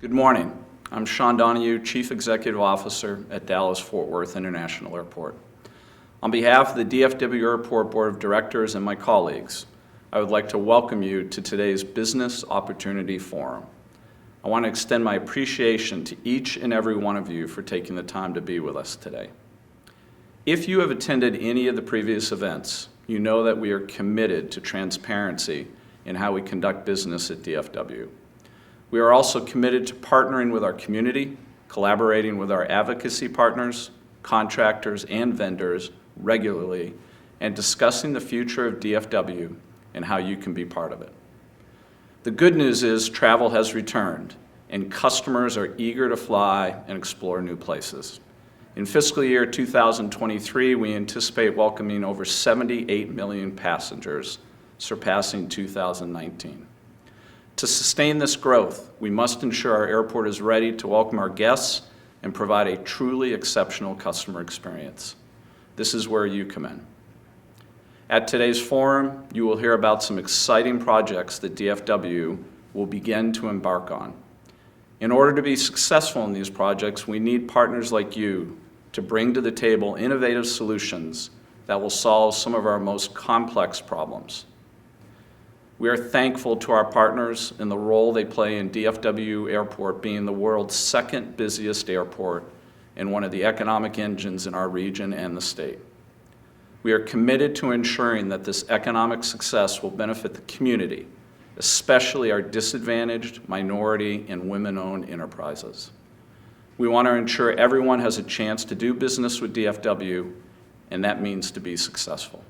Good morning. I'm Sean Donahue, Chief Executive Officer at Dallas-Fort Worth International Airport. On behalf of the DFW Airport Board of Directors and my colleagues, I would like to welcome you to today's Business Opportunity Forum. I want to extend my appreciation to each and every one of you for taking the time to be with us today. If you have attended any of the previous events, you know that we are committed to transparency in how we conduct business at DFW. We are also committed to partnering with our community, collaborating with our advocacy partners, contractors, and vendors regularly, and discussing the future of DFW and how you can be part of it. The good news is travel has returned, and customers are eager to fly and explore new places. In fiscal year 2023, we anticipate welcoming over 78 million passengers, surpassing 2019. To sustain this growth, we must ensure our airport is ready to welcome our guests and provide a truly exceptional customer experience. This is where you come in. At today's forum, you will hear about some exciting projects that DFW will begin to embark on. In order to be successful in these projects, we need partners like you to bring to the table innovative solutions that will solve some of our most complex problems. We are thankful to our partners in the role they play in DFW Airport being the world's second busiest airport and one of the economic engines in our region and the state. We are committed to ensuring that this economic success will benefit the community, especially our disadvantaged, minority, and women-owned enterprises. We want to ensure everyone has a chance to do business with DFW, and that means to be successful.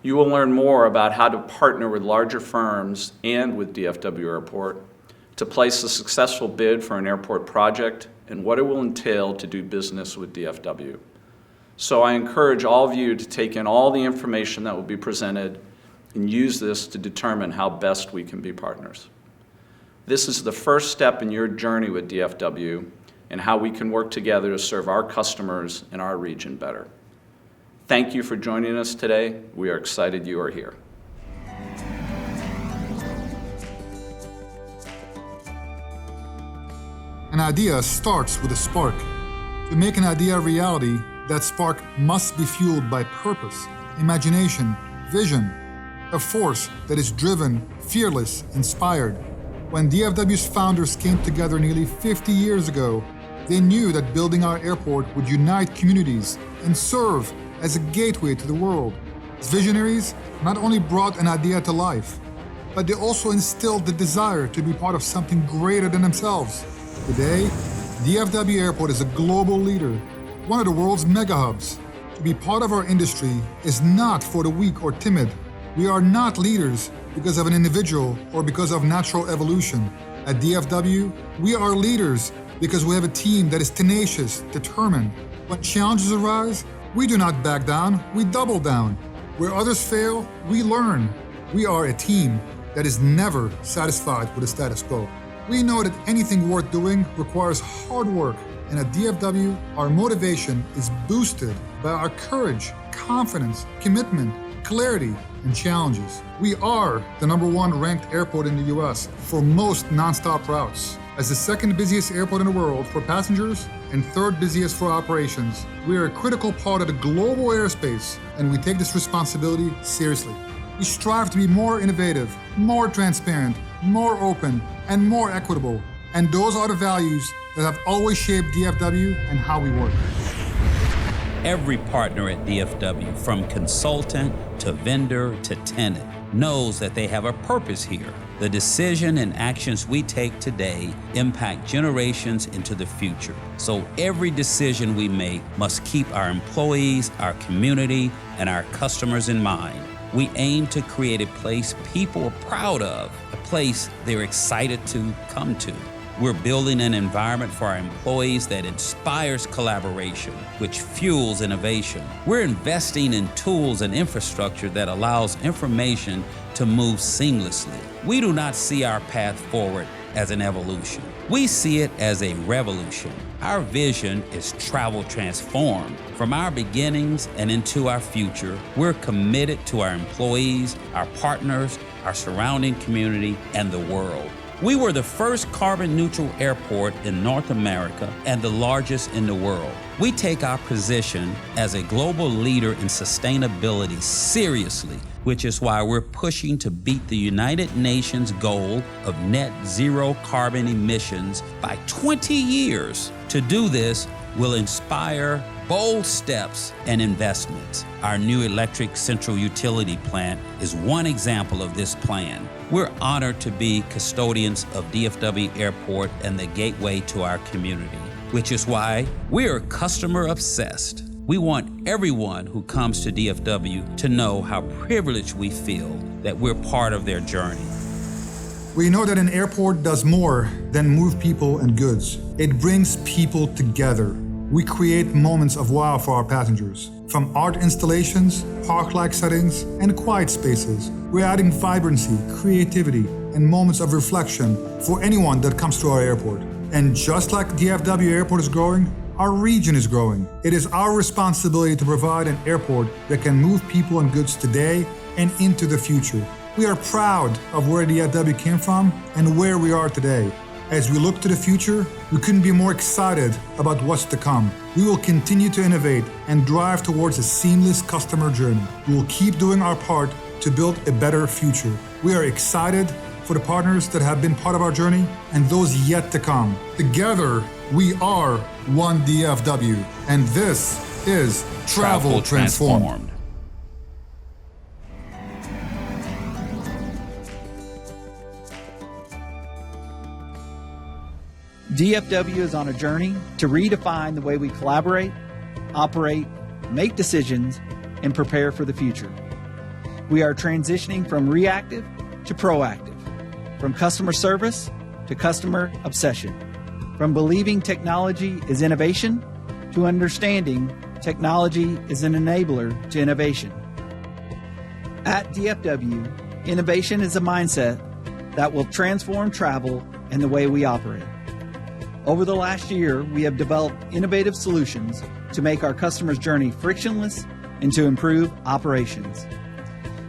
You will learn more about how to partner with larger firms and with DFW Airport to place a successful bid for an airport project and what it will entail to do business with DFW. So I encourage all of you to take in all the information that will be presented and use this to determine how best we can be partners. This is the first step in your journey with DFW and how we can work together to serve our customers and our region better. Thank you for joining us today. We are excited you are here. An idea starts with a spark. To make an idea a reality, that spark must be fueled by purpose, imagination, vision, a force that is driven, fearless, inspired. When DFW's founders came together nearly 50 years ago, they knew that building our airport would unite communities and serve as a gateway to the world. As visionaries not only brought an idea to life, but they also instilled the desire to be part of something greater than themselves. Today, DFW Airport is a global leader, one of the world's mega hubs. To be part of our industry is not for the weak or timid. We are not leaders because of an individual or because of natural evolution. At DFW, we are leaders because we have a team that is tenacious, determined. When challenges arise, we do not back down, we double down. Where others fail, we learn. We are a team that is never satisfied with the status quo. We know that anything worth doing requires hard work, and at DFW, our motivation is boosted by our courage, confidence, commitment, clarity, and challenges. We are the #1 ranked airport in the US for most nonstop routes. As the second busiest airport in the world for passengers and third busiest for operations, we are a critical part of the global airspace, and we take this responsibility seriously. We strive to be more innovative, more transparent, more open, and more equitable. And those are the values that have always shaped DFW and how we work. Every partner at DFW, from consultant to vendor to tenant, knows that they have a purpose here. The decision and actions we take today impact generations into the future. So every decision we make must keep our employees, our community, and our customers in mind. We aim to create a place people are proud of, a place they're excited to come to. We're building an environment for our employees that inspires collaboration, which fuels innovation. We're investing in tools and infrastructure that allows information to move seamlessly. We do not see our path forward as an evolution. We see it as a revolution. Our vision is travel transformed. From our beginnings and into our future, we're committed to our employees, our partners, our surrounding community, and the world. We were the first carbon-neutral airport in North America and the largest in the world. We take our position as a global leader in sustainability seriously, which is why we're pushing to beat the United Nations goal of net zero carbon emissions by 20 years. To do this will inspire bold steps and investments. Our new electric central utility plant is one example of this plan. We're honored to be custodians of DFW Airport and the gateway to our community, which is why we're customer obsessed. We want everyone who comes to DFW to know how privileged we feel that we're part of their journey. We know that an airport does more than move people and goods. It brings people together. We create moments of wow for our passengers. From art installations, park-like settings, and quiet spaces, we're adding vibrancy, creativity, and moments of reflection for anyone that comes to our airport. And just like DFW Airport is growing, our region is growing. It is our responsibility to provide an airport that can move people and goods today and into the future. We are proud of where DFW came from and where we are today. As we look to the future, we couldn't be more excited about what's to come. We will continue to innovate and drive towards a seamless customer journey. We will keep doing our part to build a better future. We are excited for the partners that have been part of our journey and those yet to come. Together, we are one DFW, and this is Travel Transformed. DFW is on a journey to redefine the way we collaborate, operate, make decisions, and prepare for the future. We are transitioning from reactive to proactive, from customer service to customer obsession, from believing technology is innovation to understanding technology is an enabler to innovation. At DFW, innovation is a mindset that will transform travel and the way we operate. Over the last year, we have developed innovative solutions to make our customers' journey frictionless and to improve operations.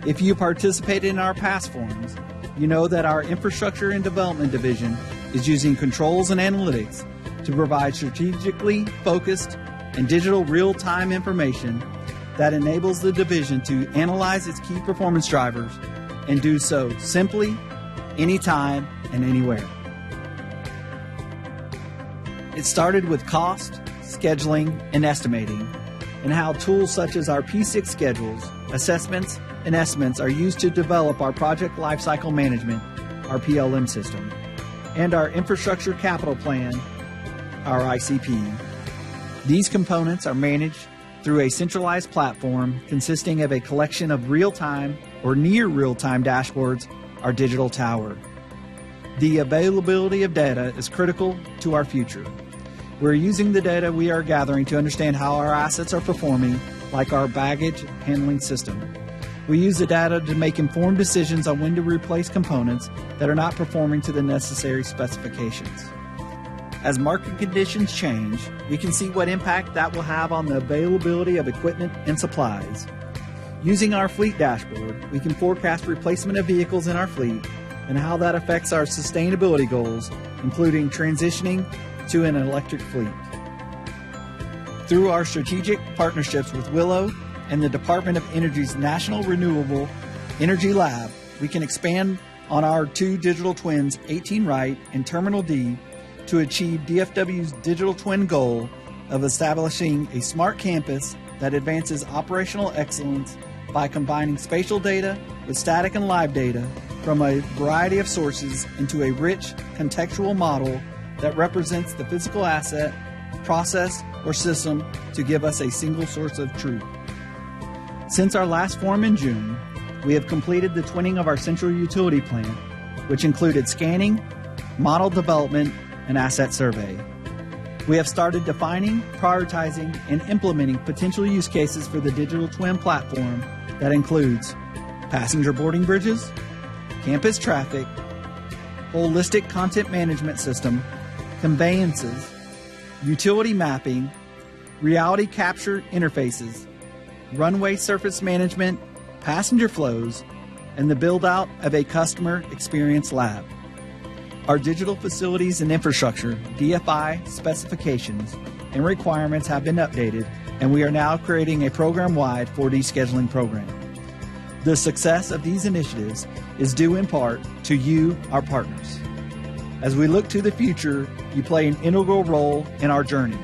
If you participated in our past forums, you know that our Infrastructure and Development Division is using controls and analytics to provide strategically focused and digital real-time information that enables the division to analyze its key performance drivers and do so simply, anytime, and anywhere. It started with cost, scheduling, and estimating, and how tools such as our P6 schedules, assessments, and estimates are used to develop our Project Lifecycle Management, our PLM system, and our Infrastructure Capital Plan, our ICP. These components are managed through a centralized platform consisting of a collection of real-time or near real-time dashboards, our digital tower. The availability of data is critical to our future. We're using the data we are gathering to understand how our assets are performing, like our baggage handling system. We use the data to make informed decisions on when to replace components that are not performing to the necessary specifications. As market conditions change, we can see what impact that will have on the availability of equipment and supplies. Using our fleet dashboard, we can forecast replacement of vehicles in our fleet and how that affects our sustainability goals, including transitioning to an electric fleet. Through our strategic partnerships with Willow and the Department of Energy's National Renewable Energy Lab, we can expand on our two digital twins, 18 Right and Terminal D, to achieve DFW's digital twin goal of establishing a smart campus that advances operational excellence by combining spatial data with static and live data from a variety of sources into a rich contextual model that represents the physical asset, process, or system to give us a single source of truth. Since our last forum in June, we have completed the twinning of our central utility plant, which included scanning, model development, and asset survey. We have started defining, prioritizing, and implementing potential use cases for the digital twin platform that includes passenger boarding bridges, campus traffic, holistic content management system, conveyances, utility mapping, reality capture interfaces, runway surface management, passenger flows, and the build-out of a customer experience lab. Our digital facilities and infrastructure, DFI specifications and requirements have been updated, and we are now creating a program-wide 4D scheduling program. The success of these initiatives is due in part to you, our partners. As we look to the future, you play an integral role in our journey.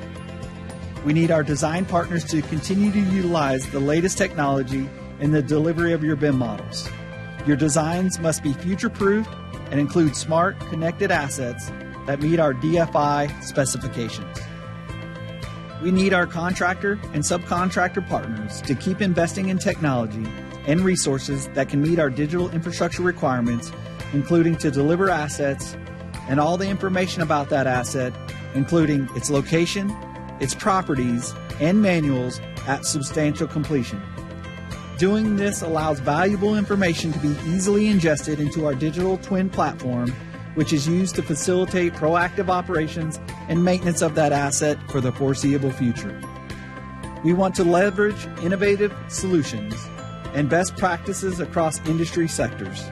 We need our design partners to continue to utilize the latest technology in the delivery of your BIM models. Your designs must be future-proofed and include smart, connected assets that meet our DFI specifications. We need our contractor and subcontractor partners to keep investing in technology and resources that can meet our digital infrastructure requirements, including to deliver assets and all the information about that asset, including its location, its properties, and manuals at substantial completion. Doing this allows valuable information to be easily ingested into our digital twin platform, which is used to facilitate proactive operations and maintenance of that asset for the foreseeable future. We want to leverage innovative solutions and best practices across industry sectors.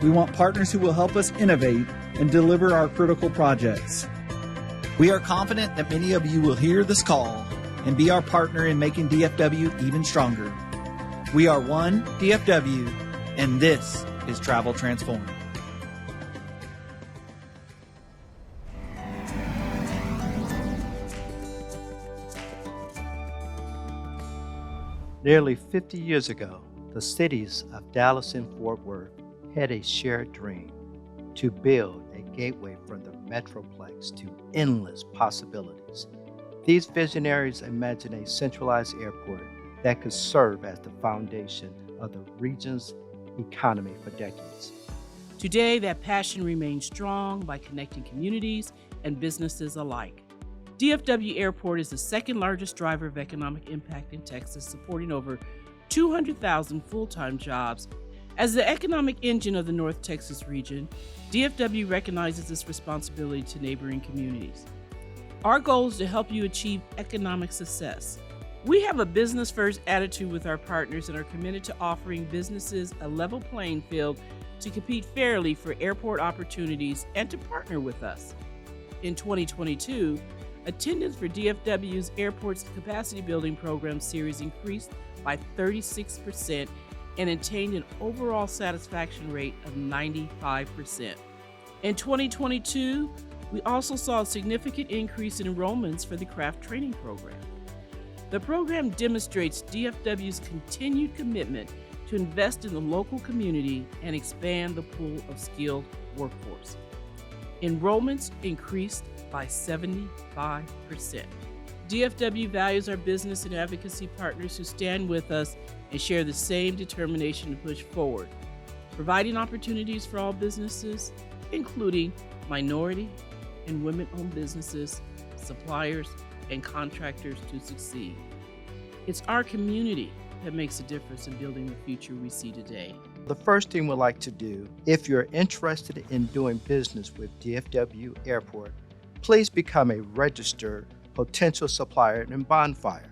We want partners who will help us innovate and deliver our critical projects. We are confident that many of you will hear this call and be our partner in making DFW even stronger. We are one DFW, and this is Travel Transformed. Nearly 50 years ago, the cities of Dallas and Fort Worth had a shared dream to build a gateway from the Metroplex to endless possibilities. These visionaries imagined a centralized airport that could serve as the foundation of the region's economy for decades. Today, that passion remains strong by connecting communities and businesses alike. DFW Airport is the second largest driver of economic impact in Texas, supporting over 200,000 full-time jobs. As the economic engine of the North Texas region, DFW recognizes its responsibility to neighboring communities. Our goal is to help you achieve economic success. We have a business-first attitude with our partners and are committed to offering businesses a level playing field to compete fairly for airport opportunities and to partner with us. In 2022, attendance for DFW's Airport's Capacity Building Program series increased by 36% and attained an overall satisfaction rate of 95%. In 2022, we also saw a significant increase in enrollments for the craft training program. The program demonstrates DFW's continued commitment to invest in the local community and expand the pool of skilled workforce. Enrollments increased by 75%. DFW values our business and advocacy partners who stand with us and share the same determination to push forward, providing opportunities for all businesses, including minority and women-owned businesses, suppliers, and contractors to succeed. It's our community that makes a difference in building the future we see today. The first thing we'd like to do, if you're interested in doing business with DFW Airport, please become a registered potential supplier in Bonfire.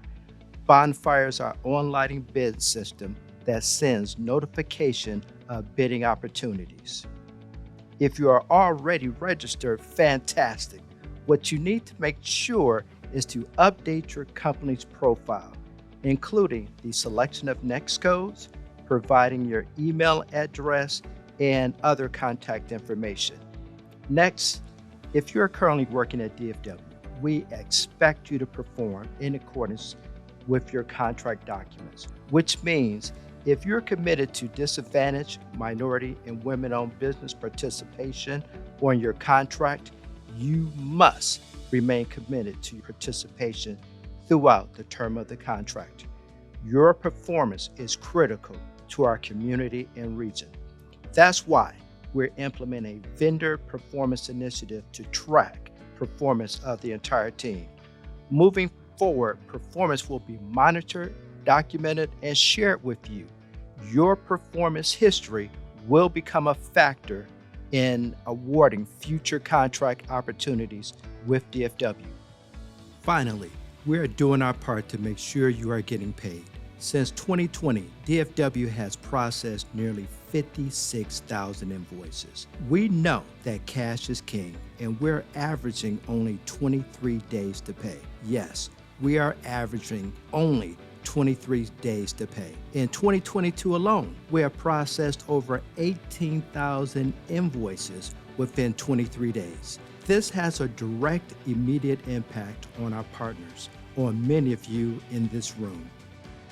Bonfire is our online bid system that sends notification of bidding opportunities. If you are already registered, fantastic. What you need to make sure is to update your company's profile, including the selection of next codes, providing your email address, and other contact information. Next, if you're currently working at DFW, we expect you to perform in accordance with your contract documents, which means if you're committed to disadvantaged, minority, and women-owned business participation on your contract, you must remain committed to participation throughout the term of the contract. Your performance is critical to our community and region. That's why we're implementing a vendor performance initiative to track performance of the entire team. Moving forward, performance will be monitored, documented, and shared with you. Your performance history will become a factor in awarding future contract opportunities with DFW. Finally, we are doing our part to make sure you are getting paid. Since 2020, DFW has processed nearly 56,000 invoices. We know that cash is king, and we're averaging only 23 days to pay. Yes, we are averaging only 23 days to pay. In 2022 alone, we have processed over 18,000 invoices within 23 days. This has a direct, immediate impact on our partners, on many of you in this room.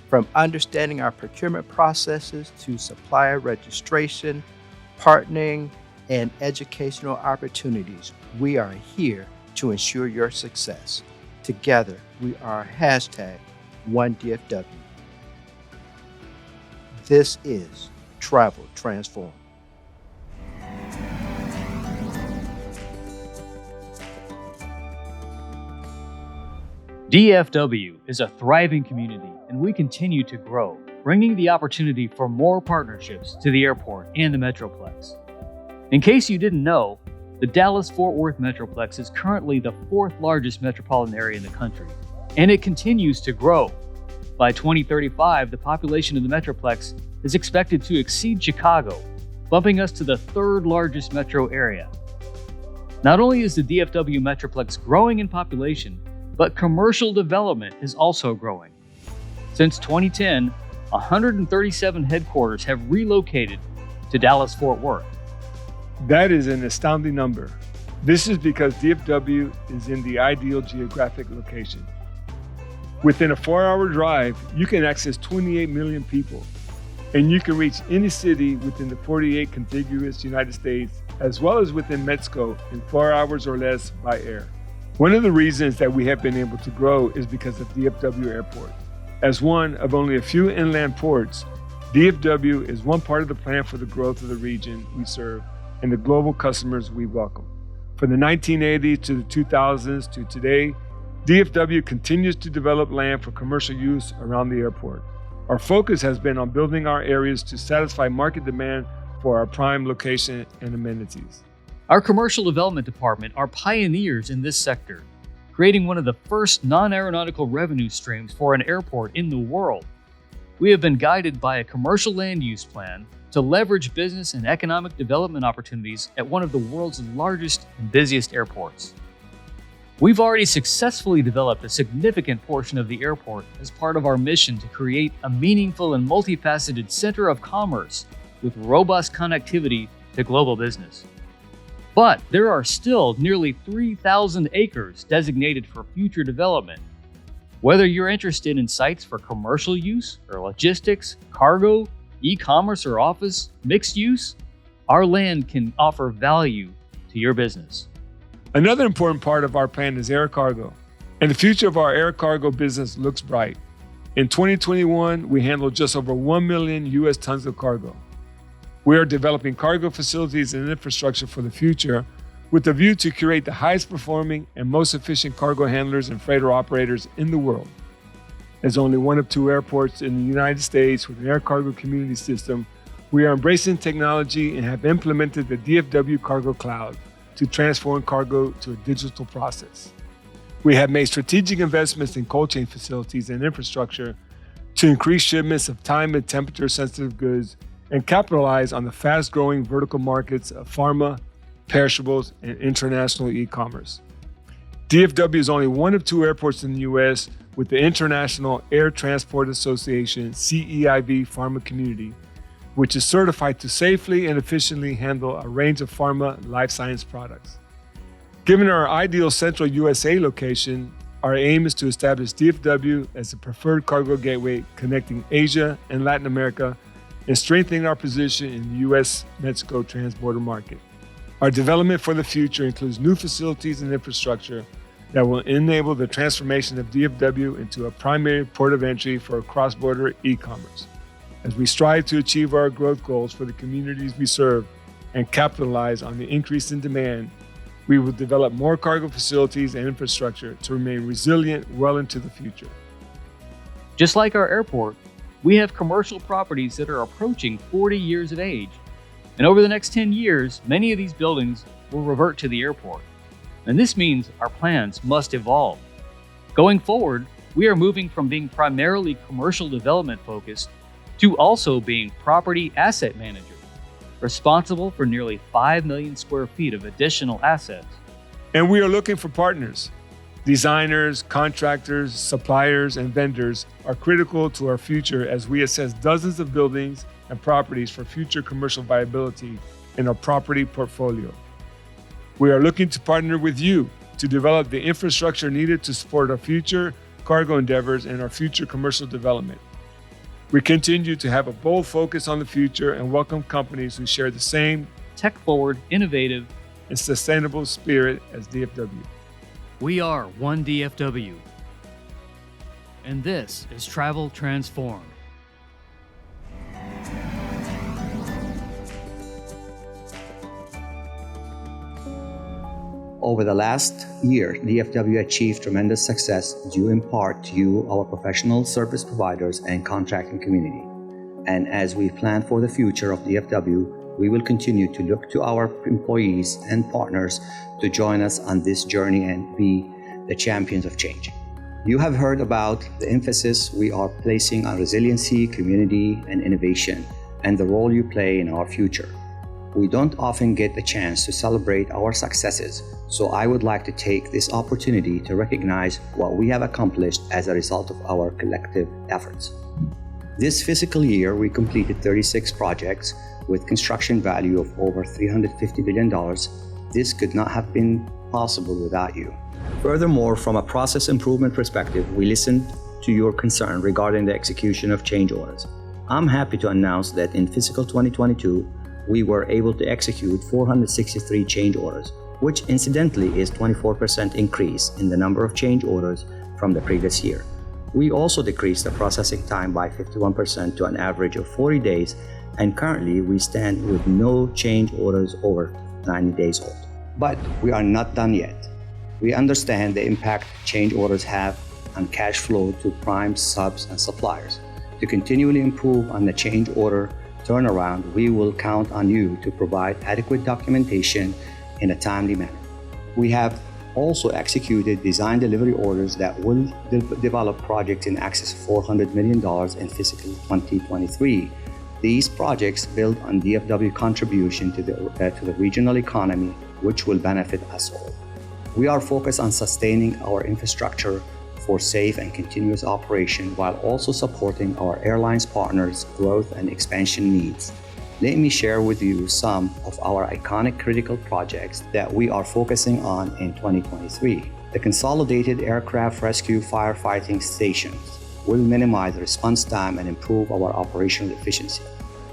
From understanding our procurement processes to supplier registration, partnering, and educational opportunities, we are here to ensure your success. Together, we are #OneDFW. This is Travel Transform. DFW is a thriving community, and we continue to grow, bringing the opportunity for more partnerships to the airport and the Metroplex. In case you didn't know, the Dallas-Fort Worth Metroplex is currently the 4th largest metropolitan area in the country, and it continues to grow. By 2035, the population of the Metroplex is expected to exceed Chicago, bumping us to the 3rd largest metro area. Not only is the DFW Metroplex growing in population, but commercial development is also growing. Since 2010, 137 headquarters have relocated to Dallas-Fort Worth. That is an astounding number. This is because DFW is in the ideal geographic location. Within a 4-hour drive, you can access 28 million people, and you can reach any city within the 48 contiguous United States, as well as within Mexico in 4 hours or less by air. One of the reasons that we have been able to grow is because of DFW Airport. As one of only a few inland ports, DFW is one part of the plan for the growth of the region we serve and the global customers we welcome. From the 1980s to the 2000s to today, DFW continues to develop land for commercial use around the airport. Our focus has been on building our areas to satisfy market demand for our prime location and amenities. Our commercial development department are pioneers in this sector, creating one of the first non-aeronautical revenue streams for an airport in the world. We have been guided by a commercial land use plan to leverage business and economic development opportunities at one of the world's largest and busiest airports. We've already successfully developed a significant portion of the airport as part of our mission to create a meaningful and multifaceted center of commerce with robust connectivity to global business. But there are still nearly 3,000 acres designated for future development. Whether you're interested in sites for commercial use or logistics, cargo, e-commerce or office, mixed use, our land can offer value to your business. Another important part of our plan is air cargo, and the future of our air cargo business looks bright. In 2021, we handled just over 1 million U.S. tons of cargo. We are developing cargo facilities and infrastructure for the future with a view to create the highest performing and most efficient cargo handlers and freighter operators in the world. As only one of 2 airports in the United States with an air cargo community system, we are embracing technology and have implemented the DFW Cargo Cloud to transform cargo to a digital process. We have made strategic investments in cold chain facilities and infrastructure to increase shipments of time and temperature sensitive goods and capitalize on the fast-growing vertical markets of pharma, perishables, and international e-commerce. DFW is only one of 2 airports in the U.S. with the International Air Transport Association CEIV pharma community, which is certified to safely and efficiently handle a range of pharma and life science products. Given our ideal central USA location, our aim is to establish DFW as a preferred cargo gateway connecting Asia and Latin America and strengthening our position in the U.S.-Mexico transborder market. Our development for the future includes new facilities and infrastructure that will enable the transformation of DFW into a primary port of entry for cross-border e-commerce. As we strive to achieve our growth goals for the communities we serve and capitalize on the increase in demand, we will develop more cargo facilities and infrastructure to remain resilient well into the future. Just like our airport, we have commercial properties that are approaching 40 years of age. And over the next 10 years, many of these buildings will revert to the airport. And this means our plans must evolve. Going forward, We are moving from being primarily commercial development focused to also being property asset manager, responsible for nearly 5 million square feet of additional assets. And we are looking for partners. Designers, contractors, suppliers, and vendors are critical to our future as we assess dozens of buildings and properties for future commercial viability in our property portfolio. We are looking to partner with you to develop the infrastructure needed to support our future cargo endeavors and our future commercial development. We continue to have a bold focus on the future and welcome companies who share the same Tech-forward, innovative, and sustainable spirit as DFW. we are one DFW. And this is Travel Transformed. Over the last year, DFW achieved tremendous success due in part to you, our professional service providers and contracting community. And as we plan for the future of DFW, we will continue to look to our employees and partners to join us on this journey and be the champions of change. You have heard about the emphasis we are placing on resiliency, community, and innovation, and the role you play in our future. We don't often get the chance to celebrate our successes, so I would like to take this opportunity to recognize what we have accomplished as a result of our collective efforts. This fiscal year, we completed 36 projects with construction value of over $350 billion. This could not have been possible without you. Furthermore, from a process improvement perspective, we listened to your concern regarding the execution of change orders. I'm happy to announce that in fiscal 2022, we were able to execute 463 change orders, which incidentally is 24% increase in the number of change orders from the previous year. We also decreased the processing time by 51% to an average of 40 days, and currently we stand with no change orders over 90 days old. But we are not done yet. We understand the impact change orders have on cash flow to prime subs and suppliers. To continually improve on the change order turnaround, we will count on you to provide adequate documentation in a timely manner. We have also executed design delivery orders that will develop projects in excess of $400 million in fiscal 2023. These projects build on DFW contribution to the regional economy, which will benefit us all. We are focused on sustaining our infrastructure for safe and continuous operation while also supporting our airlines partners' growth and expansion needs. Let me share with you some of our iconic critical projects that we are focusing on in 2023. The Consolidated Aircraft Rescue Firefighting Stations will minimize response time and improve our operational efficiency.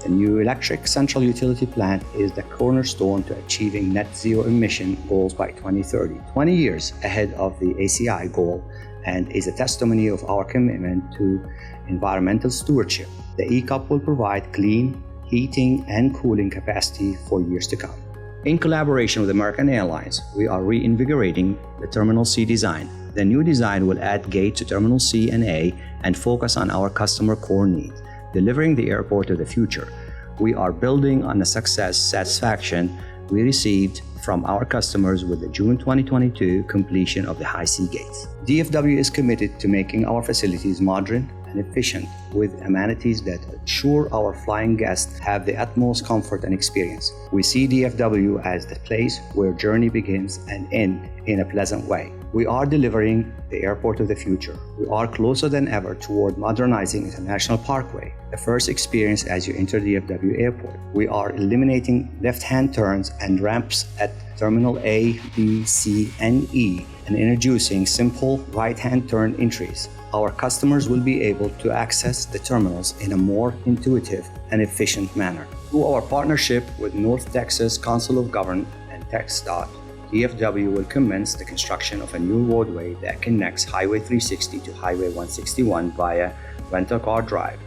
The new electric central utility plant is the cornerstone to achieving net zero emission goals by 2030, 20 years ahead of the ACI goal, and is a testimony of our commitment to environmental stewardship. The ECUP will provide clean heating and cooling capacity for years to come. In collaboration with American Airlines, we are reinvigorating the Terminal C design. The new design will add gates to Terminal C and A and focus on our customer core needs, delivering the airport of the future. We are building on the satisfaction we received from our customers with the June 2022 completion of the high sea gates. DFW is committed to making our facilities modern and efficient with amenities that ensure our flying guests have the utmost comfort and experience. We see DFW as the place where journey begins and ends in a pleasant way. We are delivering the airport of the future. We are closer than ever toward modernizing International Parkway, the first experience as you enter DFW Airport. We are eliminating left-hand turns and ramps at Terminal A, B, C, and E, and introducing simple right-hand turn entries. Our customers will be able to access the terminals in a more intuitive and efficient manner. Through our partnership with North Texas Council of Government and TxDOT, DFW will commence the construction of a new roadway that connects Highway 360 to Highway 161 via Rental Car Drive.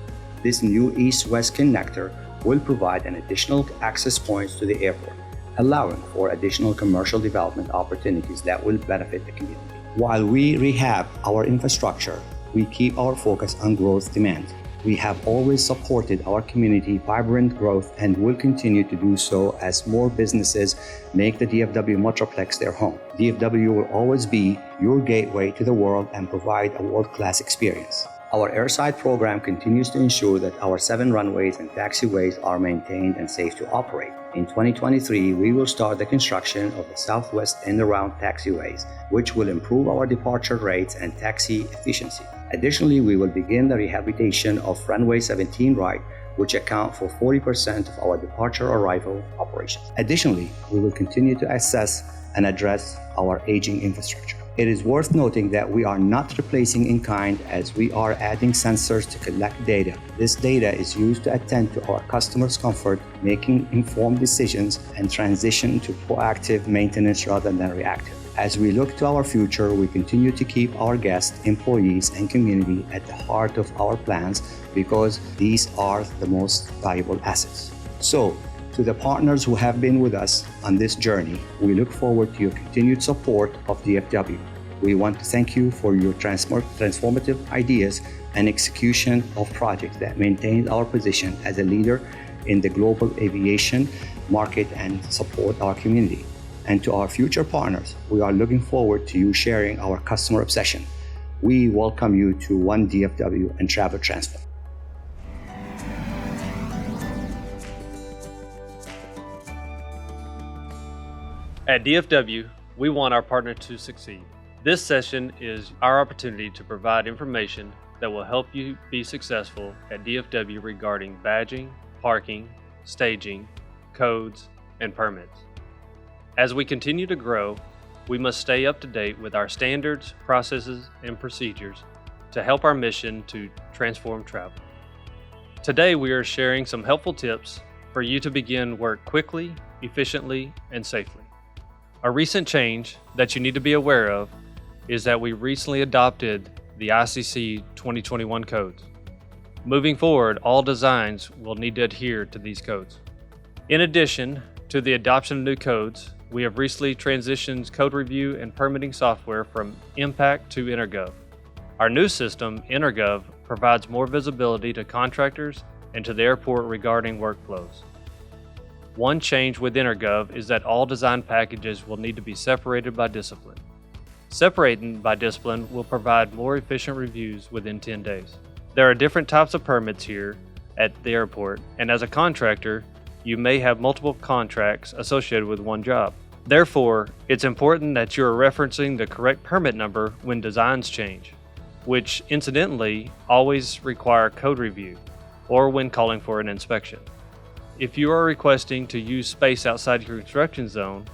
This new east-west connector will provide an additional access points to the airport, allowing for additional commercial development opportunities that will benefit the community. While we rehab our infrastructure, we keep our focus on growth demand. We have always supported our community vibrant growth and will continue to do so as more businesses make the DFW Metroplex their home. DFW will always be your gateway to the world and provide a world-class experience. Our airside program continues to ensure that our 7 runways and taxiways are maintained and safe to operate. In 2023, we will start the construction of the Southwest end-around taxiways, which will improve our departure rates and taxi efficiency. Additionally, we will begin the rehabilitation of runway 17 right, which account for 40% of our departure-arrival operations. Additionally, we will continue to assess and address our aging infrastructure. It is worth noting that we are not replacing in kind, as we are adding sensors to collect data. This data is used to attend to our customers' comfort, making informed decisions, and transition to proactive maintenance rather than reactive. As we look to our future, we continue to keep our guests, employees, and community at the heart of our plans, because these are the most valuable assets. So, to the partners who have been with us on this journey, we look forward to your continued support of DFW. We want to thank you for your transformative ideas and execution of projects that maintain our position as a leader in the global aviation market and support our community. And to our future partners, we are looking forward to you sharing our customer obsession. We welcome you to One DFW and Travel Transfer. At DFW, we want our partner to succeed. This session is our opportunity to provide information that will help you be successful at DFW regarding badging, parking, staging, codes, and permits. As we continue to grow, we must stay up to date with our standards, processes, and procedures to help our mission to transform travel. Today, we are sharing some helpful tips for you to begin work quickly, efficiently, and safely. A recent change that you need to be aware of is that we recently adopted the ICC 2021 codes. Moving forward, all designs will need to adhere to these codes. In addition to the adoption of new codes, we have recently transitioned code review and permitting software from Impact to Intergov. Our new system, Intergov, provides more visibility to contractors and to the airport regarding workflows. One change with Intergov is that all design packages will need to be separated by discipline. Separating by discipline will provide more efficient reviews within 10 days. There are different types of permits here at the airport, and as a contractor, you may have multiple contracts associated with one job. Therefore, it's important that you are referencing the correct permit number when designs change, which incidentally always require code review or when calling for an inspection. If you are requesting to use space outside your construction zone,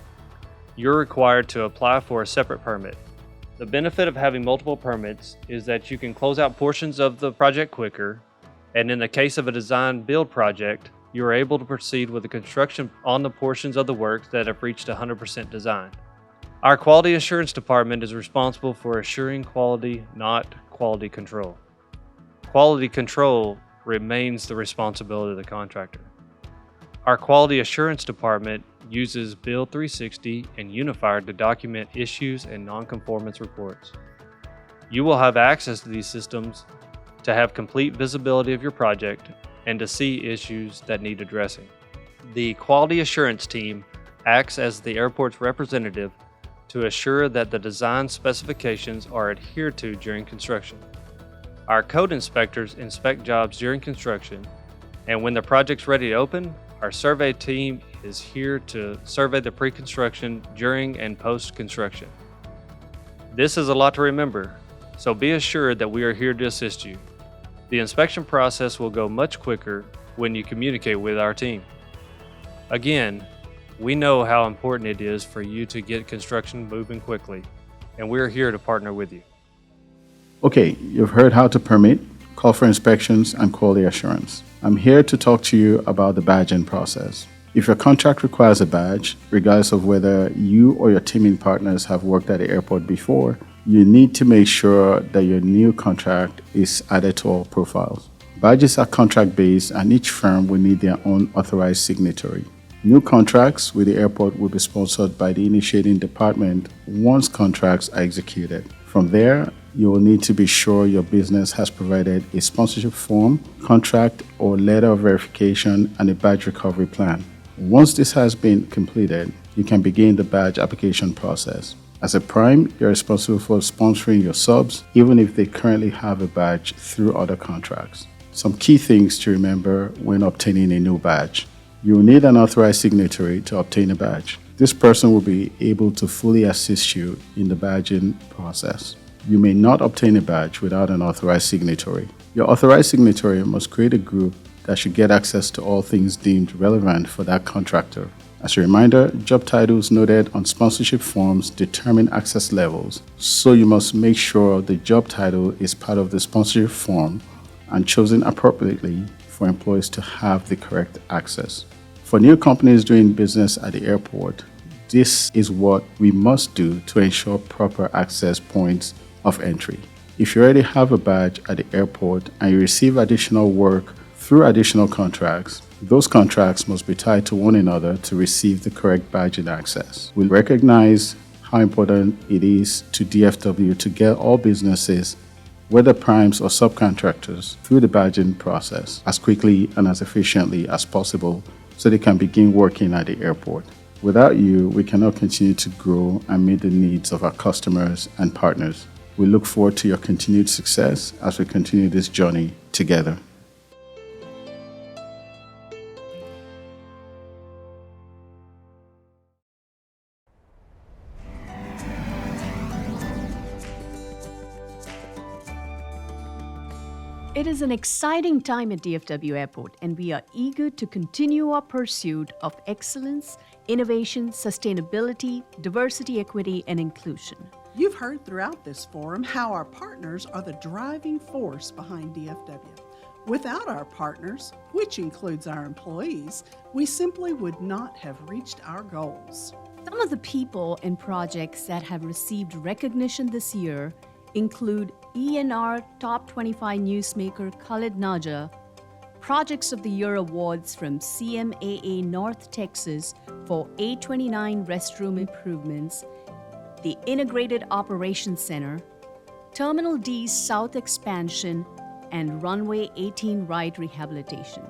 you're required to apply for a separate permit. The benefit of having multiple permits is that you can close out portions of the project quicker, and in the case of a design build project, you are able to proceed with the construction on the portions of the work that have reached 100% design. Our quality assurance department is responsible for assuring quality, not quality control. Quality control remains the responsibility of the contractor. Our quality assurance department uses Build 360 and Unifier to document issues and nonconformance reports. You will have access to these systems to have complete visibility of your project and to see issues that need addressing. The quality assurance team acts as the airport's representative to assure that the design specifications are adhered to during construction. Our code inspectors inspect jobs during construction, and when the project's ready to open, our survey team is here to survey the pre-construction, during, and post-construction. This is a lot to remember, so be assured that we are here to assist you. The inspection process will go much quicker when you communicate with our team. Again, we know how important it is for you to get construction moving quickly, and we're here to partner with you. Okay, you've heard how to permit, call for inspections, and quality assurance. I'm here to talk to you about the badging process. If your contract requires a badge, regardless of whether you or your teaming partners have worked at the airport before, you need to make sure that your new contract is added to all profiles. Badges are contract-based, and each firm will need their own authorized signatory. New contracts with the airport will be sponsored by the initiating department once contracts are executed. From there, you will need to be sure your business has provided a sponsorship form, contract or letter of verification, and a badge recovery plan. Once this has been completed, you can begin the badge application process. As a prime, you're responsible for sponsoring your subs, even if they currently have a badge through other contracts. Some key things to remember when obtaining a new badge. You will need an authorized signatory to obtain a badge. This person will be able to fully assist you in the badging process. You may not obtain a badge without an authorized signatory. Your authorized signatory must create a group that should get access to all things deemed relevant for that contractor. As a reminder, job titles noted on sponsorship forms determine access levels, so you must make sure the job title is part of the sponsorship form and chosen appropriately for employees to have the correct access. For new companies doing business at the airport, this is what we must do to ensure proper access points of entry. If you already have a badge at the airport and you receive additional work through additional contracts, those contracts must be tied to one another to receive the correct badging access. We recognize how important it is to DFW to get all businesses, whether primes or subcontractors, through the badging process as quickly and as efficiently as possible so they can begin working at the airport. Without you, we cannot continue to grow and meet the needs of our customers and partners. We look forward to your continued success as we continue this journey together. It is an exciting time at DFW Airport, and we are eager to continue our pursuit of excellence, innovation, sustainability, diversity, equity, and inclusion. You've heard throughout this forum how our partners are the driving force behind DFW. Without our partners, which includes our employees, we simply would not have reached our goals. Some of the people and projects that have received recognition this year include ENR Top 25 Newsmaker Khalid Naja, Projects of the Year Awards from CMAA North Texas for A29 restroom improvements, the Integrated Operations Center, Terminal D's South Expansion, and Runway 18 Ride Rehabilitation,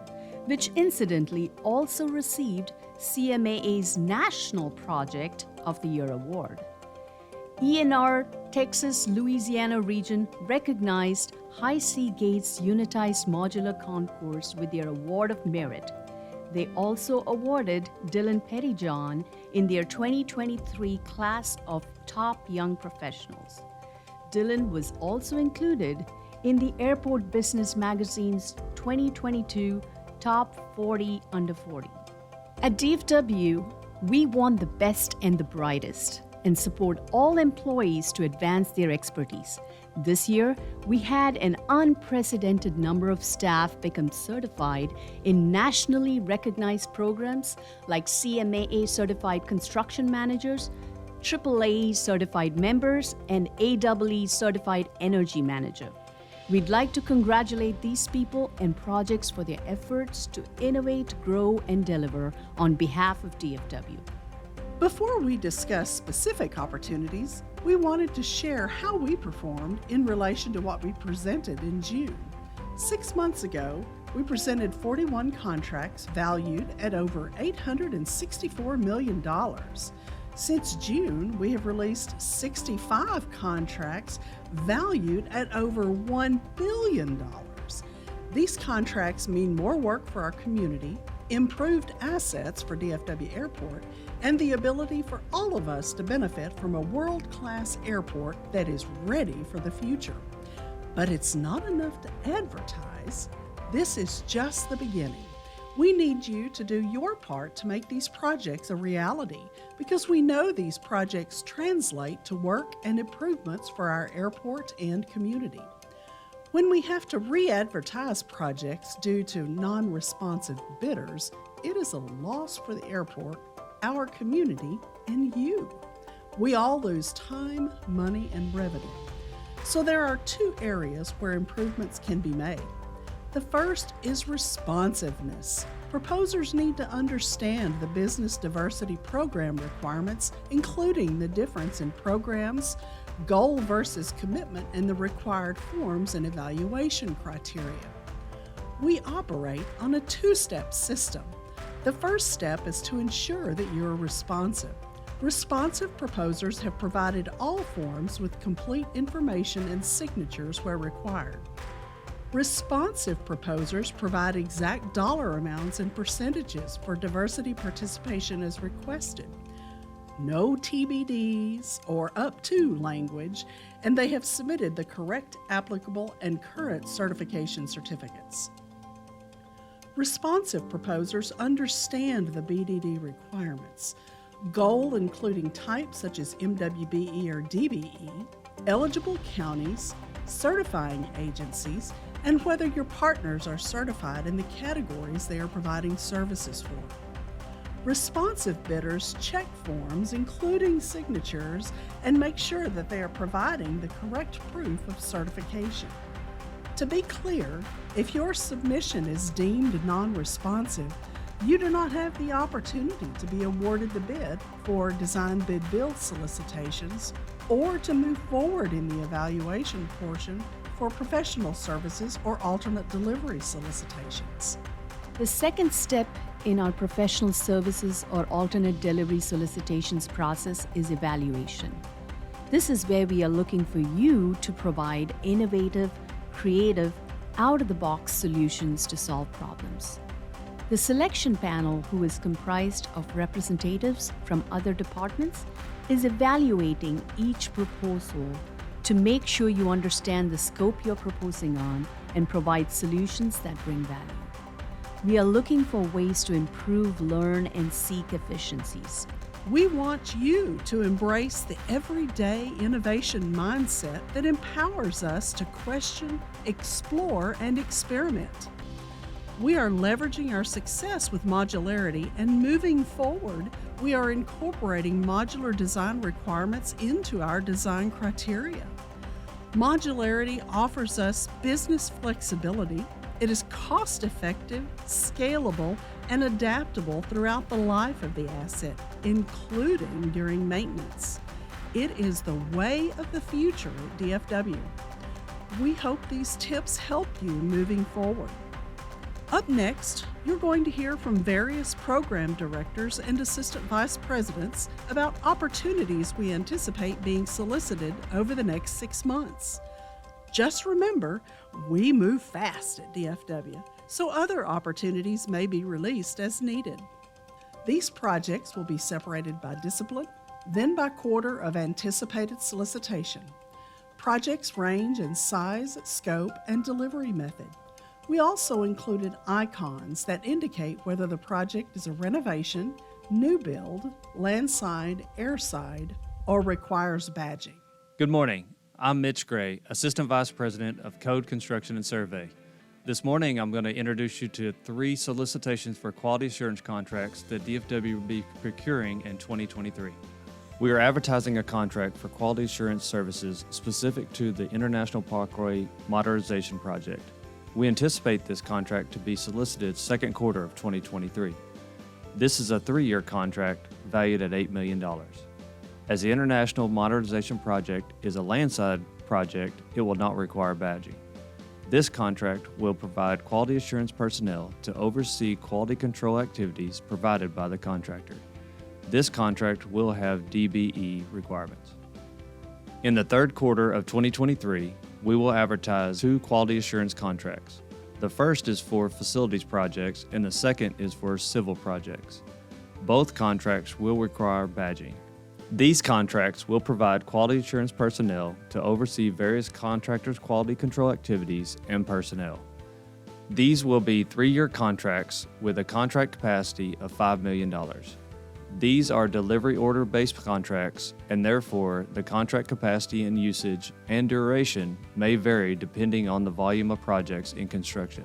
which incidentally also received CMAA's National Project of the Year Award. ENR Texas-Louisiana region recognized High Sea Gates Unitized Modular Concourse with their Award of Merit. They also awarded Dylan Pettyjohn in their 2023 class of Top Young Professionals. Dylan was also included in the Airport Business Magazine's 2022 Top 40 Under 40. At DFW, we want the best and the brightest and support all employees to advance their expertise. This year, we had an unprecedented number of staff become certified in nationally recognized programs like CMAA Certified Construction Managers, AAA Certified Members, and AEE Certified Energy Manager. We'd like to congratulate these people and projects for their efforts to innovate, grow, and deliver on behalf of DFW. Before we discuss specific opportunities, we wanted to share how we performed in relation to what we presented in June. 6 months ago, we presented 41 contracts valued at over $864 million. Since June, we have released 65 contracts valued at over $1 billion. These contracts mean more work for our community, improved assets for DFW Airport, and the ability for all of us to benefit from a world-class airport that is ready for the future. But it's not enough to advertise. This is just the beginning. We need you to do your part to make these projects a reality, because we know these projects translate to work and improvements for our airport and community. When we have to re-advertise projects due to non-responsive bidders, it is a loss for the airport, our community, and you. We all lose time, money, and revenue. So there are 2 areas where improvements can be made. The first is responsiveness. Proposers need to understand the business diversity program requirements, including the difference in programs, goal versus commitment, and the required forms and evaluation criteria. We operate on a 2-step system. The first step is to ensure that you're responsive. Responsive proposers have provided all forms with complete information and signatures where required. Responsive proposers provide exact dollar amounts and percentages for diversity participation as requested. No TBDs or up to language, and they have submitted the correct applicable and current certification certificates. Responsive proposers understand the BDD requirements, goal including types such as MWBE or DBE, eligible counties, certifying agencies, and whether your partners are certified in the categories they are providing services for. Responsive bidders check forms, including signatures, and make sure that they are providing the correct proof of certification. To be clear, if your submission is deemed non-responsive, you do not have the opportunity to be awarded the bid for design bid build solicitations or to move forward in the evaluation portion for professional services or alternate delivery solicitations. The second step in our professional services or alternate delivery solicitations process is evaluation. This is where we are looking for you to provide innovative, creative, out-of-the-box solutions to solve problems. The selection panel, who is comprised of representatives from other departments, is evaluating each proposal to make sure you understand the scope you're proposing on and provide solutions that bring value. We are looking for ways to improve, learn, and seek efficiencies. We want you to embrace the everyday innovation mindset that empowers us to question, explore, and experiment. We are leveraging our success with modularity, and moving forward, we are incorporating modular design requirements into our design criteria. Modularity offers us business flexibility. It is cost-effective, scalable, and adaptable throughout the life of the asset, including during maintenance. It is the way of the future at DFW. We hope these tips help you moving forward. Up next, you're going to hear from various program directors and assistant vice presidents about opportunities we anticipate being solicited over the next 6 months. Just remember, we move fast at DFW, so other opportunities may be released as needed. These projects will be separated by discipline, then by quarter of anticipated solicitation. Projects range in size, scope, and delivery method. We also included icons that indicate whether the project is a renovation, new build, landside, airside, or requires badging. Good morning. I'm Mitch Gray, Assistant Vice President of Code Construction and Survey. This morning, I'm going to introduce you to 3 solicitations for quality assurance contracts that DFW will be procuring in 2023. We are advertising a contract for quality assurance services specific to the International Parkway Modernization Project. We anticipate this contract to be solicited second quarter of 2023. This is a 3-year contract valued at $8 million. As the International Modernization Project is a landside project, it will not require badging. This contract will provide quality assurance personnel to oversee quality control activities provided by the contractor. This contract will have DBE requirements. In the third quarter of 2023, we will advertise 2 quality assurance contracts. The first is for facilities projects and the second is for civil projects. Both contracts will require badging. These contracts will provide quality assurance personnel to oversee various contractors' quality control activities and personnel. These will be 3-year contracts with a contract capacity of $5 million. These are delivery order-based contracts, and therefore the contract capacity and usage and duration may vary depending on the volume of projects in construction.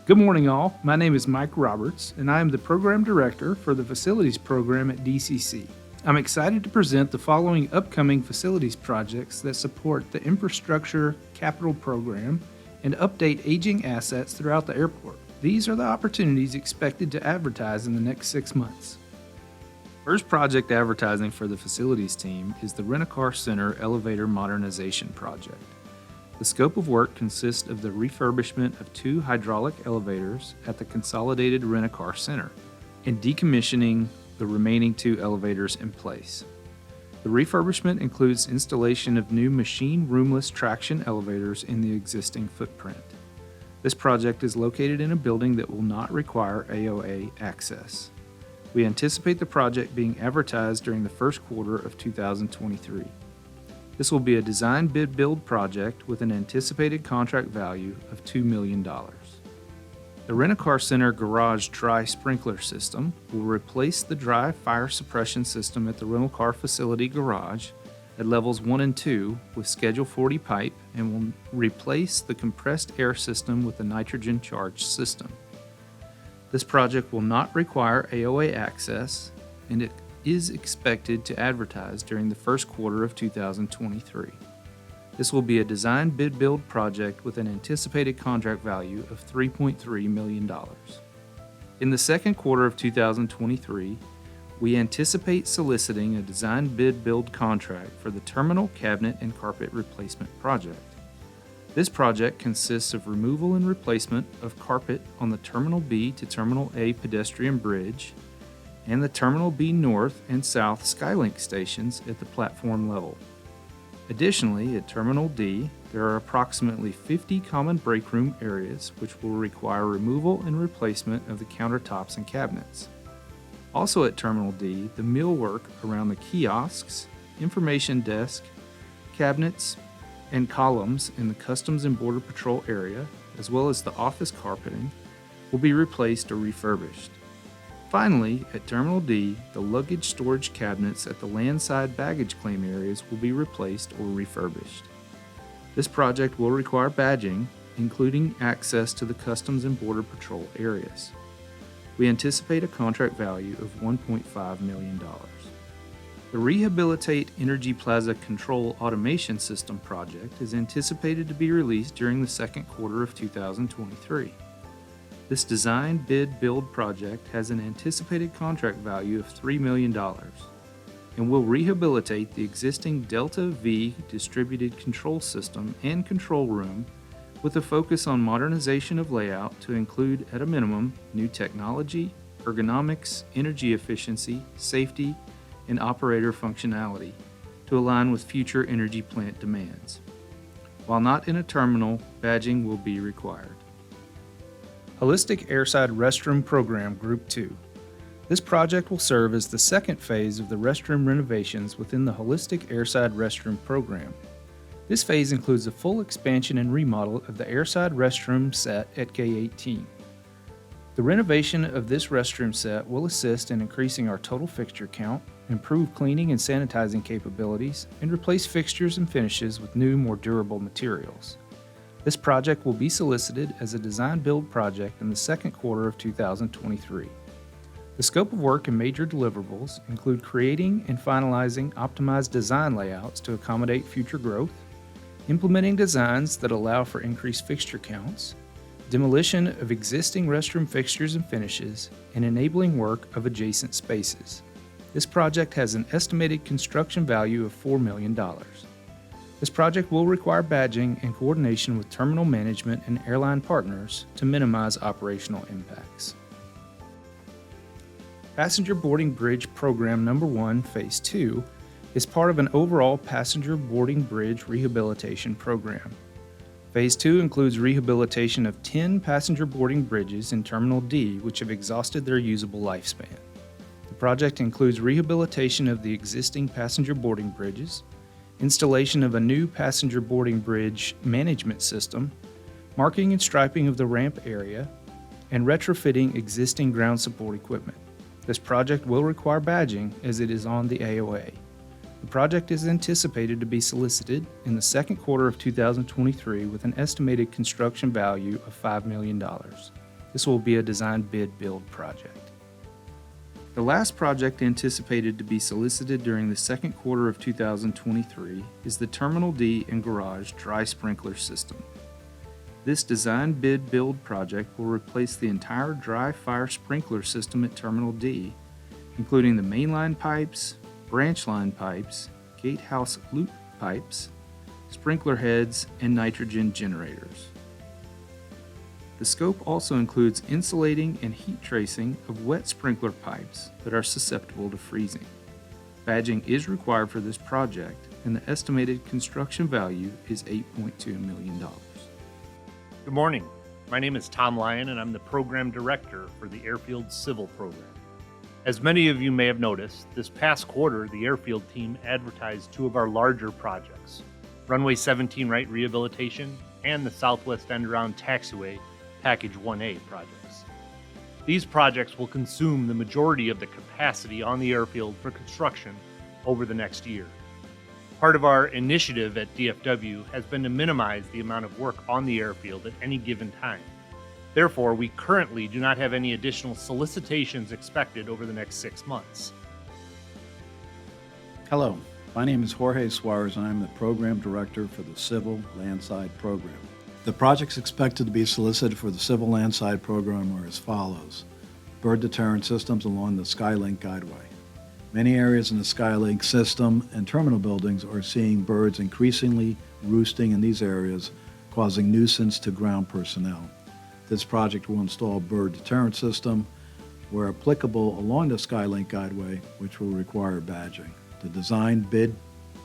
Good morning, all. My name is Mike Roberts, and I am the Program Director for the Facilities Program at DCC. I'm excited to present the following upcoming facilities projects that support the Infrastructure Capital Program and update aging assets throughout the airport. These are the opportunities expected to advertise in the next 6 months. First project advertising for the facilities team is the Rent-A-Car Center Elevator Modernization Project. The scope of work consists of the refurbishment of 2 hydraulic elevators at the Consolidated Rent-A-Car Center and decommissioning the remaining 2 elevators in place. The refurbishment includes installation of new machine roomless traction elevators in the existing footprint. This project is located in a building that will not require AOA access. We anticipate the project being advertised during the first quarter of 2023. This will be a design bid build project with an anticipated contract value of $2 million. The Rent-A-Car Center garage dry sprinkler system will replace the dry fire suppression system at the rental car facility garage at levels 1 and 2 with Schedule 40 pipe and will replace the compressed air system with a nitrogen charge system. This project will not require AOA access, and it is expected to advertise during the first quarter of 2023. This will be a design bid build project with an anticipated contract value of $3.3 million. In the second quarter of 2023, we anticipate soliciting a design bid build contract for the terminal cabinet and carpet replacement project. This project consists of removal and replacement of carpet on the Terminal B to Terminal A pedestrian bridge and the Terminal B North and South Skylink stations at the platform level. Additionally, at Terminal D, there are approximately 50 common break room areas which will require removal and replacement of the countertops and cabinets. Also at Terminal D, the millwork around the kiosks, information desk, cabinets, and columns in the Customs and Border Patrol area, as well as the office carpeting, will be replaced or refurbished. Finally, at Terminal D, the luggage storage cabinets at the landside baggage claim areas will be replaced or refurbished. This project will require badging, including access to the Customs and Border Patrol areas. We anticipate a contract value of $1.5 million. The Rehabilitate Energy Plaza Control Automation System project is anticipated to be released during the second quarter of 2023. This design bid build project has an anticipated contract value of $3 million and will rehabilitate the existing Delta V distributed control system and control room with a focus on modernization of layout to include, at a minimum, new technology, ergonomics, energy efficiency, safety, and operator functionality to align with future energy plant demands. While not in a terminal, badging will be required. Holistic Airside Restroom Program Group 2. This project will serve as the second phase of the restroom renovations within the Holistic Airside Restroom Program. This phase includes a full expansion and remodel of the airside restroom set at K-18. The renovation of this restroom set will assist in increasing our total fixture count, improve cleaning and sanitizing capabilities, and replace fixtures and finishes with new, more durable materials. This project will be solicited as a design-build project in the second quarter of 2023. The scope of work and major deliverables include creating and finalizing optimized design layouts to accommodate future growth, implementing designs that allow for increased fixture counts, demolition of existing restroom fixtures and finishes, and enabling work of adjacent spaces. This project has an estimated construction value of $4 million. This project will require badging and coordination with terminal management and airline partners to minimize operational impacts. Passenger Boarding Bridge Program Number 1, Phase 2, is part of an overall passenger boarding bridge rehabilitation program. Phase 2 includes rehabilitation of 10 passenger boarding bridges in Terminal D which have exhausted their usable lifespan. The project includes rehabilitation of the existing passenger boarding bridges, installation of a new passenger boarding bridge management system, marking and striping of the ramp area, and retrofitting existing ground support equipment. This project will require badging as it is on the AOA. The project is anticipated to be solicited in the second quarter of 2023 with an estimated construction value of $5 million. This will be a design bid build project. The last project anticipated to be solicited during the second quarter of 2023 is the Terminal D and Garage Dry Sprinkler System. This design bid build project will replace the entire dry fire sprinkler system at Terminal D, including the mainline pipes, branch line pipes, gatehouse loop pipes, sprinkler heads, and nitrogen generators. The scope also includes insulating and heat tracing of wet sprinkler pipes that are susceptible to freezing. Badging is required for this project, and the estimated construction value is $8.2 million. Good morning. My name is Tom Lyon, and I'm the Program Director for the Airfield Civil Program. As many of you may have noticed, this past quarter, the Airfield team advertised two of our larger projects, Runway 17 Right Rehabilitation and the Southwest End-Around Taxiway Package 1A projects. These projects will consume the majority of the capacity on the airfield for construction over the next year. Part of our initiative at DFW has been to minimize the amount of work on the airfield at any given time. Therefore, we currently do not have any additional solicitations expected over the next 6 months. Hello, my name is Jorge Suarez, and I'm the Program Director for the Civil Landside Program. The projects expected to be solicited for the Civil Landside Program are as follows: bird deterrent systems along the Skylink Guideway. Many areas in the Skylink system and terminal buildings are seeing birds increasingly roosting in these areas, causing nuisance to ground personnel. This project will install a bird deterrent system where applicable along the Skylink Guideway, which will require badging. The design bid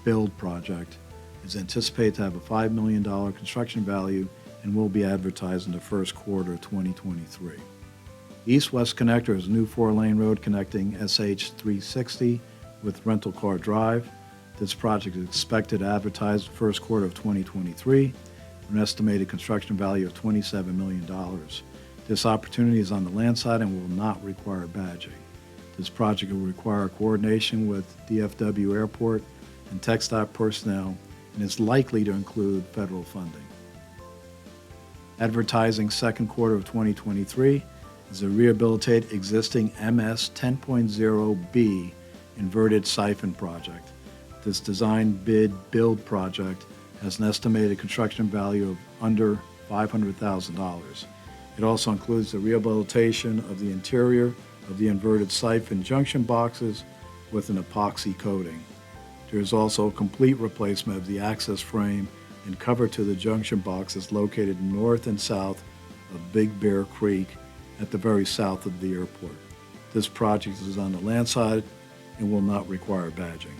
build project is anticipated to have a $5 million construction value and will be advertised in the first quarter of 2023. East-West Connector is a new 4-lane road connecting SH 360 with Rental Car Drive. This project is expected to advertise the first quarter of 2023, an estimated construction value of $27 million. This opportunity is on the land side and will not require badging. This project will require coordination with DFW Airport and TxDOT personnel and is likely to include federal funding. Advertising second quarter of 2023 is a rehabilitate existing MS 10.0B inverted siphon project. This design bid build project has an estimated construction value of under $500,000. It also includes the rehabilitation of the interior of the inverted siphon junction boxes with an epoxy coating. There is also a complete replacement of the access frame and cover to the junction boxes located north and south of Big Bear Creek at the very south of the airport. This project is on the land side and will not require badging.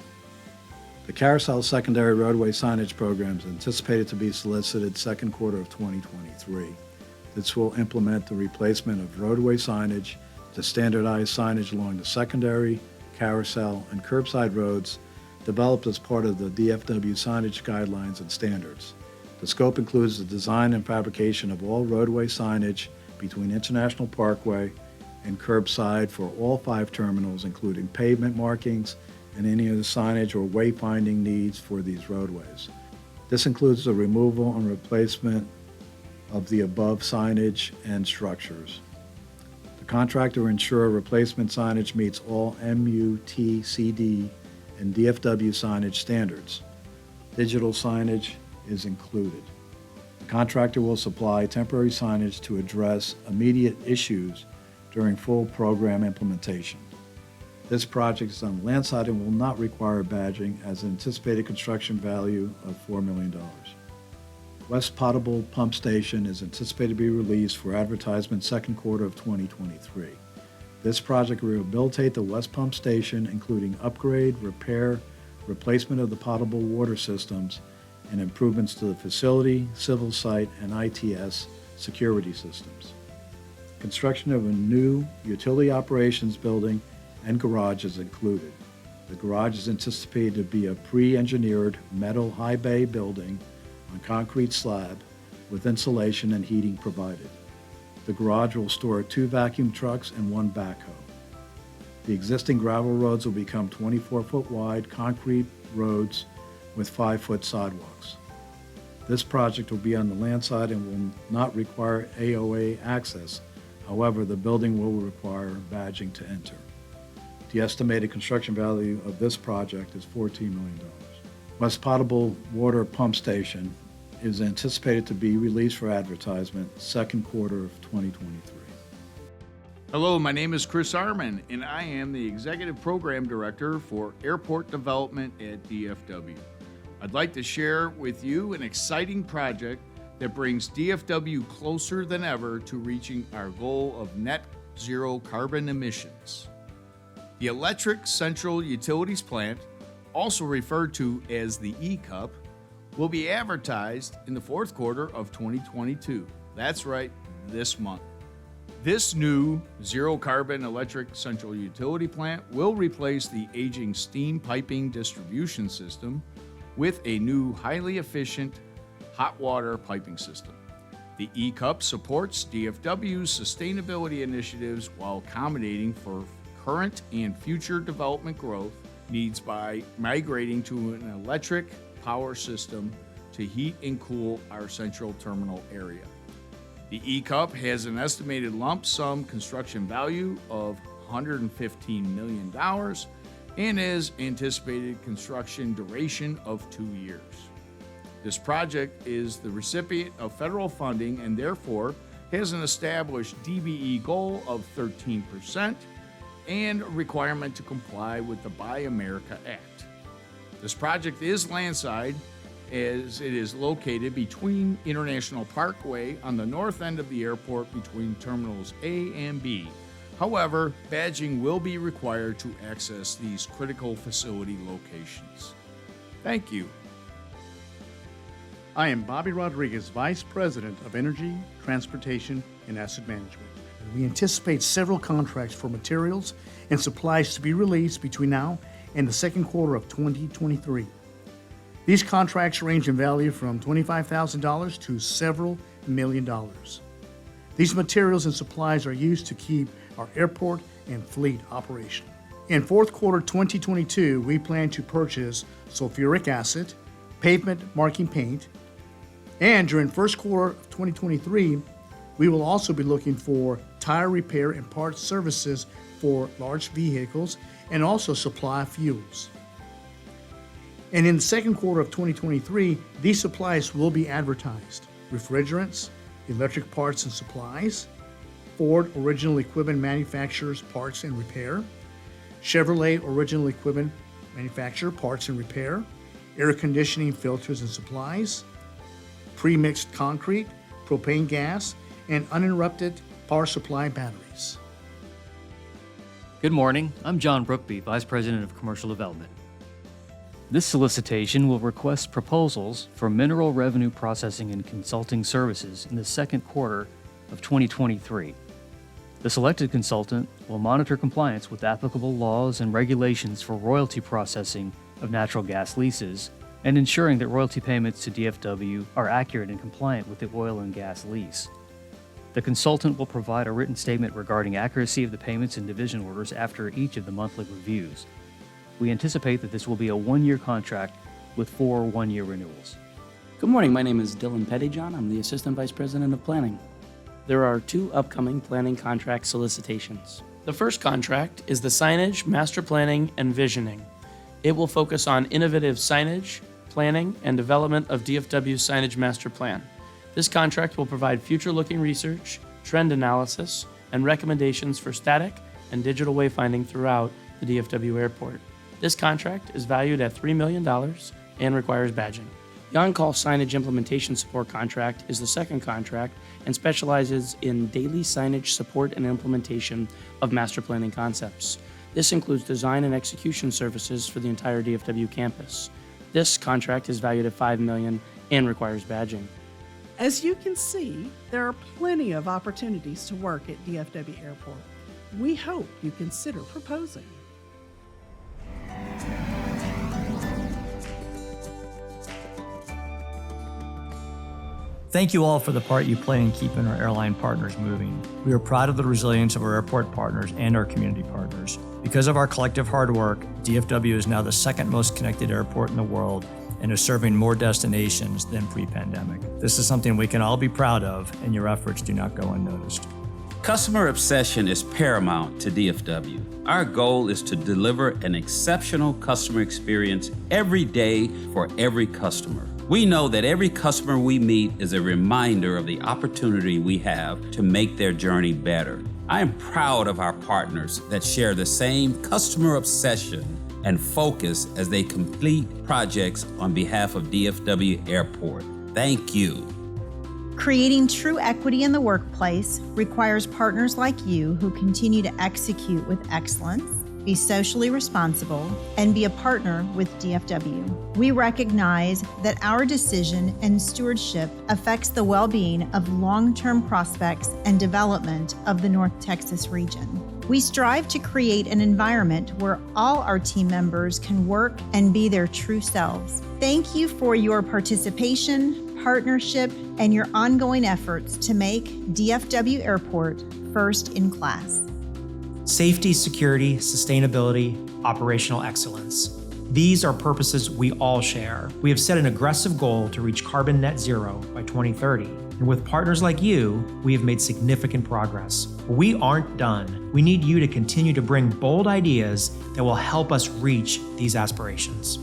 The Carousel Secondary Roadway Signage Program is anticipated to be solicited second quarter of 2023. This will implement the replacement of roadway signage to standardized signage along the secondary, carousel, and curbside roads developed as part of the DFW signage guidelines and standards. The scope includes the design and fabrication of all roadway signage between International Parkway and curbside for all 5 terminals, including pavement markings and any other signage or wayfinding needs for these roadways. This includes the removal and replacement of the above signage and structures. The contractor will ensure replacement signage meets all MUTCD and DFW signage standards. Digital signage is included. The contractor will supply temporary signage to address immediate issues during full program implementation. This project is on the land side and will not require badging, as an anticipated construction value of $4 million. West Potable Pump Station is anticipated to be released for advertisement second quarter of 2023. This project will rehabilitate the West Pump Station, including upgrade, repair, replacement of the potable water systems, and improvements to the facility, civil site, and ITS security systems. Construction of a new utility operations building and garage is included. The garage is anticipated to be a pre-engineered metal high bay building on concrete slab with insulation and heating provided. The garage will store 2 vacuum trucks and 1 backhoe. The existing gravel roads will become 24-foot wide concrete roads with 5-foot sidewalks. This project will be on the land side and will not require AOA access. However, the building will require badging to enter. The estimated construction value of this project is $14 million. West Potable Water Pump Station is anticipated to be released for advertisement second quarter of 2023. Hello, my name is Chris Arman, and I am the Executive Program Director for Airport Development at DFW. I'd like to share with you an exciting project that brings DFW closer than ever to reaching our goal of net zero carbon emissions. The Electric Central Utilities Plant, also referred to as the ECUP, will be advertised in the fourth quarter of 2022. That's right, this month. This new zero-carbon electric central utility plant will replace the aging steam piping distribution system with a new highly efficient hot water piping system. The ECUP supports DFW's sustainability initiatives while accommodating for current and future development growth needs by migrating to an electric power system to heat and cool our central terminal area. The ECUP has an estimated lump sum construction value of $115 million and is anticipated construction duration of 2 years. This project is the recipient of federal funding and therefore has an established DBE goal of 13% and a requirement to comply with the Buy America Act. This project is landside as it is located between International Parkway on the north end of the airport between terminals A and B. However, badging will be required to access these critical facility locations. Thank you. I am Bobby Rodriguez, Vice President of Energy, Transportation, and Asset Management. We anticipate several contracts for materials and supplies to be released between now and the second quarter of 2023. These contracts range in value from $25,000 to several $1 million. These materials and supplies are used to keep our airport and fleet operational. In fourth quarter 2022, we plan to purchase sulfuric acid, pavement marking paint, and during first quarter of 2023, we will also be looking for tire repair and parts services for large vehicles and also supply fuels. And in the second quarter of 2023, these supplies will be advertised: refrigerants, electric parts and supplies, Ford Original Equipment Manufacturers Parts and Repair, Chevrolet Original Equipment Manufacturer Parts and Repair, air conditioning filters and supplies, pre-mixed concrete, propane gas, and uninterrupted power supply batteries. Good morning. I'm John Brookby, Vice President of Commercial Development. This solicitation will request proposals for mineral revenue processing and consulting services in the second quarter of 2023. The selected consultant will monitor compliance with applicable laws and regulations for royalty processing of natural gas leases and ensuring that royalty payments to DFW are accurate and compliant with the oil and gas lease. The consultant will provide a written statement regarding accuracy of the payments and division orders after each of the monthly reviews. We anticipate that this will be a one-year contract with 4 one-year renewals. Good morning, my name is Dylan Pettyjohn. I'm the Assistant Vice President of Planning. There are 2 upcoming planning contract solicitations. The first contract is the Signage, Master Planning, and Visioning. It will focus on innovative signage, planning, and development of DFW's Signage Master Plan. This contract will provide future-looking research, trend analysis, and recommendations for static and digital wayfinding throughout the DFW Airport. This contract is valued at $3 million and requires badging. The On-Call Signage Implementation Support Contract is the second contract and specializes in daily signage support and implementation of master planning concepts. This includes design and execution services for the entire DFW campus. This contract is valued at $5 million and requires badging. As you can see, there are plenty of opportunities to work at DFW Airport. We hope you consider proposing. Thank you all for the part you play in keeping our airline partners moving. We are proud of the resilience of our airport partners and our community partners. Because of our collective hard work, DFW is now the second most connected airport in the world and is serving more destinations than pre-pandemic. This is something we can all be proud of, and your efforts do not go unnoticed. Customer obsession is paramount to DFW. Our goal is to deliver an exceptional customer experience every day for every customer. We know that every customer we meet is a reminder of the opportunity we have to make their journey better. I am proud of our partners that share the same customer obsession and focus as they complete projects on behalf of DFW Airport. Thank you. Creating true equity in the workplace requires partners like you who continue to execute with excellence, be socially responsible, and be a partner with DFW. We recognize that our decision and stewardship affects the well-being of long-term prospects and development of the North Texas region. We strive to create an environment where all our team members can work and be their true selves. Thank you for your participation, partnership, and your ongoing efforts to make DFW Airport first in class. Safety, security, sustainability, operational excellence. These are purposes we all share. We have set an aggressive goal to reach carbon net zero by 2030. And with partners like you, we have made significant progress. But we aren't done. We need you to continue to bring bold ideas that will help us reach these aspirations.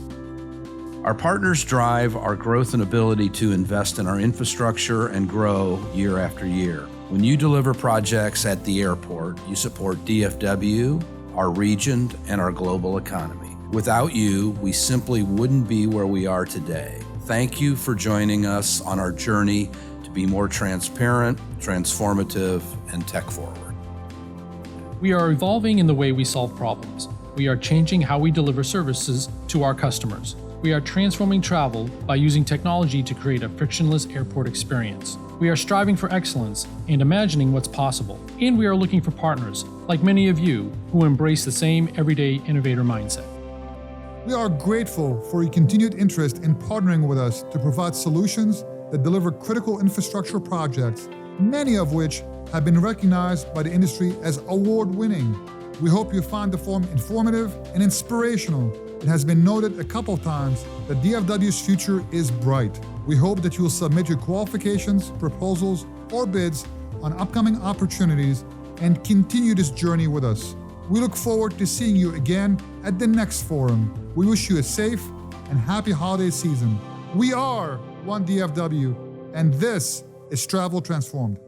Our partners drive our growth and ability to invest in our infrastructure and grow year after year. When you deliver projects at the airport, you support DFW, our region, and our global economy. Without you, we simply wouldn't be where we are today. Thank you for joining us on our journey to be more transparent, transformative, and tech-forward. We are evolving in the way we solve problems. We are changing how we deliver services to our customers. We are transforming travel by using technology to create a frictionless airport experience. We are striving for excellence and imagining what's possible. And we are looking for partners, like many of you, who embrace the same everyday innovator mindset. We are grateful for your continued interest in partnering with us to provide solutions that deliver critical infrastructure projects, many of which have been recognized by the industry as award-winning. We hope you find the forum informative and inspirational. It has been noted a couple times that DFW's future is bright. We hope that you will submit your qualifications, proposals, or bids on upcoming opportunities and continue this journey with us. We look forward to seeing you again at the next forum. We wish you a safe and happy holiday season. We are One DFW, and this is Travel Transformed.